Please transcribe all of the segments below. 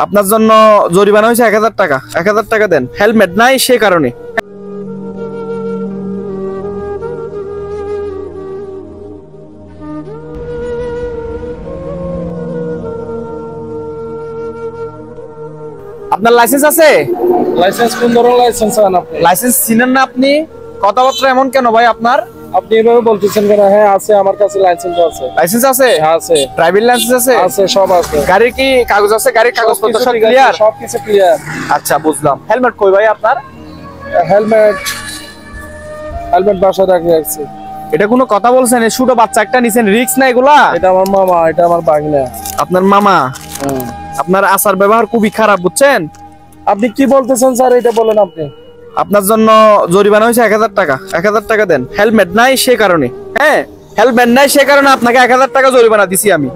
আপনার জন্য জরিমানা হয়েছে 1000 টাকা। 1000 টাকা দেন। হেলমেট নাই সে কারণে। আপনার লাইসেন্স আছে? লাইসেন্স কোন ধরনের লাইসেন্স আছেন আপনি? লাইসেন্স চিনেন না আপনি? কথাবার্তা এমন কেন ভাই আপনার? আপনি এভাবে বলতেছেন কেন? হ্যাঁ আছে, আমার কাছে লাইসেন্স আছে। লাইসেন্স আছে? হ্যাঁ আছে। ড্রাইভিং লাইসেন্স আছে? আছে, সব আছে। গাড়ির কি কাগজ আছে? গাড়ির কাগজপত্র সব ক্লিয়ার? সবকিছু ক্লিয়ার। আচ্ছা বুঝলাম। হেলমেট কই ভাই আপনার? হেলমেট বাসায় রাখছি। এটা কোনো কথা বলছেন? এই ছোট বাচ্চা একটা নিছেন, রিস্ক না এগুলা? এটা আমার মামা, এটা আমার ভাগনা। আপনার মামা? আপনার আচার ব্যবহার খুবই খারাপ, বুঝছেন? আপনি কি বলতেছেন স্যার, এটা বলেন আপনি। আপনার জন্য জরিমানা হয়েছে 1000 টাকা। 1000 টাকা দেন। হেলমেট নাই সে কারণে। হ্যাঁ, হেলমেট নাই সে কারণে আপনাকে 1000 টাকা জরিমানা দিছি আমি।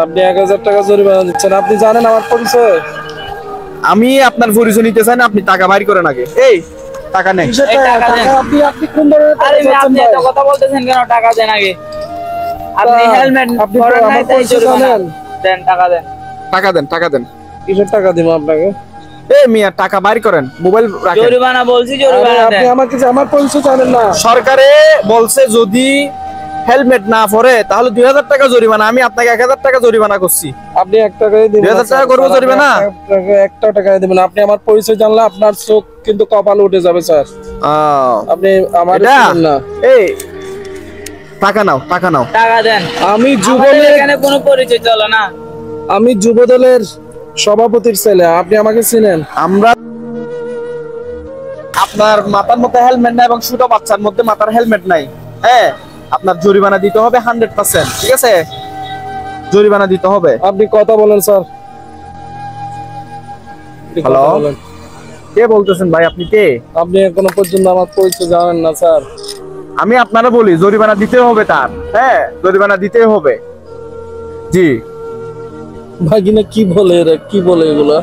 আপনি 1000 টাকা জরিমানা দিচ্ছেন? আপনি জানেন আমার পরিচয়? আমি আপনার পরিচয় নিতে চাই না, আপনি টাকা বাইর করেন আগে। এই টাকা নেই। আপনি কোন ধরনের আপনি এত কথা বলতেছেন কেন? টাকা দেন আগে। আপনি হেলমেট পরেন নাই তাই জরিমানা দেন। টাকা দেন। টাকা দেন, টাকা দেন। কিসের টাকা দিব আপনাকে? এই মিয়া টাকা বাইর করেন, মোবাইল রাখেন। জরিমানা বলছি, জরিমানা দেন। আপনি আমাকে আমার পরিচয় জানেন না? সরকারে বলছে যদি হেলমেট না পরে তাহলে 2000 টাকা জরিমানা। আমি আপনাকে 1000 টাকা জরিমানা করছি। আপনি 1 টাকাই দিবেন। 2000 টাকা করবো জরিমানা? 1 টাকাই দিবেন। আপনি আমার পরিচয় জানলে আপনার চোখ কিন্তু কপালে উঠে যাবে স্যার। আপনি আমার না। এই টাকা নাও, টাকা নাও। টাকা দেন। আমি যুবদলের, এখানে কোনো পরিচয় চলে না। আমি যুবদলের সভাপতির ছেলে। আপনি আমাকে চিনেন? আমরা আপনার মাথার মধ্যে হেলমেট নাই এবং ছোট বাচ্চার মধ্যে মাথার হেলমেট নাই। হ্যাঁ, আপনার জরিমানা দিতে হবে 100%। ঠিক আছে, জরিমানা দিতে হবে। আপনি কথা বলেন স্যার। হ্যালো, কে বলতেছেন ভাই? আপনি কে? আপনি এখনো পর্যন্ত আমার পরিচয় জানেন না স্যার। আমি আপনারা বলি জরিমানা দিতে হবে তার। হ্যাঁ, জরিমানা দিতে হবে। জি ভাগিনা কি বলে এরা, কি বলে এগুলা?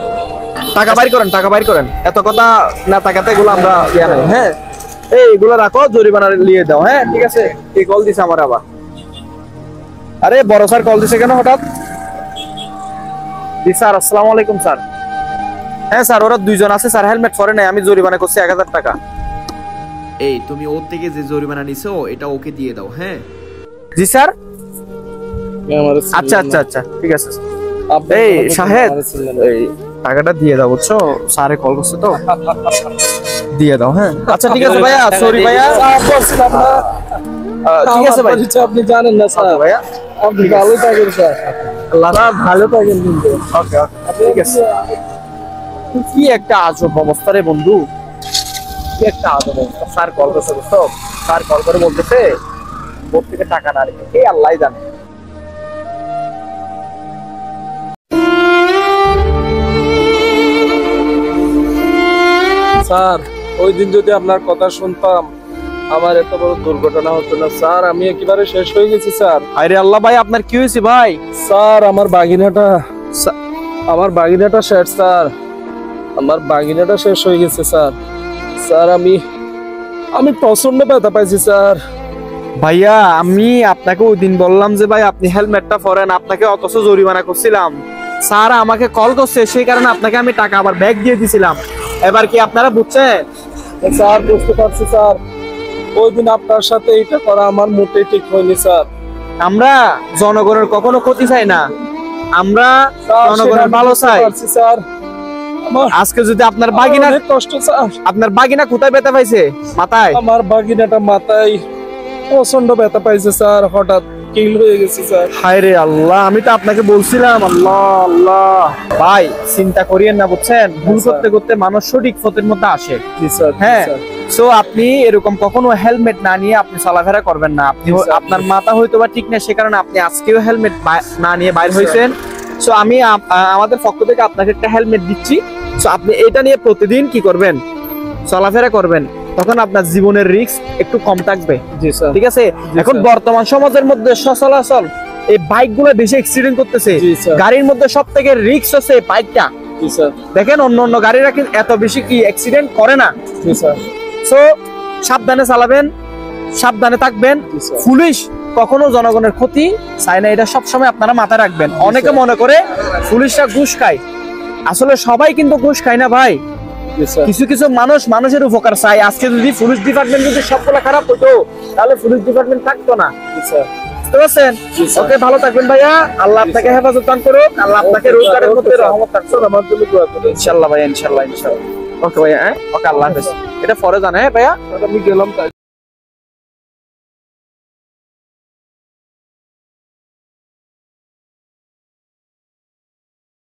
টাকা বাইর করেন, টাকা বাইর করেন। এত কথা না টাকাতে এগুলো আমরা দেয়া নাই। হ্যাঁ, এইগুলো রাখো, জরিমানা নিয়ে দাও। হ্যাঁ ঠিক আছে। কি কল দিছে আমার আবার? আরে বড় স্যার কল দিছে কেন হঠাৎ? জি স্যার, আসসালামু আলাইকুম স্যার। হ্যাঁ স্যার, ওরা দুইজন আছে স্যার, হেলমেট পরে নাই। আমি জরিমানা করছি 1000 টাকা। এই তুমি ওর থেকে যে জরিমানা নিছো এটা ওকে দিয়ে দাও। হ্যাঁ জি স্যার। আচ্ছা আচ্ছা আচ্ছা ঠিক আছে। এই শাহেদ, এই টাকাটা দিয়ে দাও, বুঝছো? স্যারে কল করছে তো, দিয়ে দাও। হ্যাঁ আচ্ছা ঠিক আছে ভাইয়া, সরি ভাইয়া। ঠিক আছে ভাই, আপনি জানেন না স্যার ভাইয়া। আপনি ভালো থাকেন স্যার। আল্লাহ ভালো থাকেন কিন্তু। ওকে ওকে ঠিক আছে। কি একটা আজব অবস্থা রে বন্ধু, কি একটা আজব অবস্থা। স্যার কল করছে, বুঝছো? স্যার কল করে বলতেছে ওর থেকে টাকা না রেখে কে আল্লাহ জানে। স্যার ওই দিন যদি আপনার কথা শুনতাম আমার এত বড় দুর্ঘটনা হতো না স্যার। আমি একেবারে শেষ হয়ে গেছি স্যার। আরে আল্লাহ ভাই, আপনার কি হয়েছে ভাই? স্যার আমার বাগিনাটা শেষ স্যার। আমার বাগিনাটা শেষ হয়ে গেছে স্যার। স্যার আমি প্রচন্ড ব্যথা পাইছি স্যার। ভাইয়া আমি আপনাকে ওই দিন বললাম যে ভাই আপনি হেলমেটটা পরেন, আপনাকে অথচ জরিমানা করছিলাম। স্যার আমাকে কল করছে, সেই কারণে আপনাকে আমি টাকা আবার ব্যাক দিয়ে দিছিলাম। এবার কি আপনারা বুঝছেন? স্যার বুঝতে পারছি স্যার, ওই দিন আপনার সাথে এটা করা আমার মোটেই ঠিক হয়নি স্যার। আমরা জনগণের কখনো ক্ষতি চাই না, আমরা জনগণের ভালো চাই স্যার। আজকে যদি আপনার বাগিনা কষ্ট স্যার। আপনার বাগিনা কোথায় ব্যথা পাইছে? মাথায়? আমার বাগিনাটা মাথায় প্রচন্ড ব্যথা পাইছে স্যার, হঠাৎ কিল হয়ে গেছে স্যার। হায় রে আল্লাহ, আমি তো আপনাকে বলছিলাম। আল্লাহ আল্লাহ ভাই, চিন্তা করিয়েন না, বুঝছেন? ভুল করতে করতে মানুষ সঠিক পথের মধ্যে আসে। হ্যাঁ, সো আপনি এরকম কখনো হেলমেট না নিয়ে আপনি চলাফেরা করবেন না। আপনি আপনার মাথা হয়তো বা ঠিক না, সে কারণে আপনি আজকেও হেলমেট না নিয়ে বাইরে হয়েছেন। সো আমি আমাদের পক্ষ থেকে আপনাকে একটা হেলমেট দিচ্ছি। সো আপনি এটা নিয়ে প্রতিদিন কি করবেন? চলাফেরা করবেন, তখন আপনার জীবনের রিস্ক একটু কম থাকবে। ঠিক আছে? এখন বর্তমান সমাজের মধ্যে সচরাচর এই বাইক গুলো বেশি অ্যাক্সিডেন্ট করতেছে। গাড়ির মধ্যে সব থেকে রিস্ক আছে বাইকটা। দেখেন অন্য অন্য গাড়িরা কিন্তু এত বেশি কি অ্যাক্সিডেন্ট করে না। সো সাবধানে চালাবেন, সাবধানে থাকবেন। পুলিশ কখনো জনগণের ক্ষতি চায় না, এটা সবসময় আপনারা মাথায় রাখবেন। অনেকে মনে করে পুলিশরা ঘুষ খায়, আসলে সবাই কিন্তু ঘুষ খায় না ভাই, জি স্যার। কিছু কিছু মানুষ মানুষের উপকার চায়। আজকে যদি পুলিশ ডিপার্টমেন্ট যদি সবগুলো খারাপ হতো তাহলে পুলিশ ডিপার্টমেন্ট থাকতো না, জি স্যার। বুঝতে পারছেন? জি স্যার। ওকে, ভালো থাকবেন ভাইয়া, আল্লাহ আপনাকে হেফাজত দান করুক, আল্লাহ আপনাকে রোজগারের মধ্যে রহমত দান করুক। আমার জন্য দোয়া করুন। ইনশাআল্লাহ ভাইয়া, ইনশাআল্লাহ ইনশাআল্লাহ। ওকে ভাইয়া, হ্যাঁ ওকে, আল্লাহ হাফেজ। এটা পরে জানে, হ্যাঁ ভাইয়া। আমি গেলাম তাই।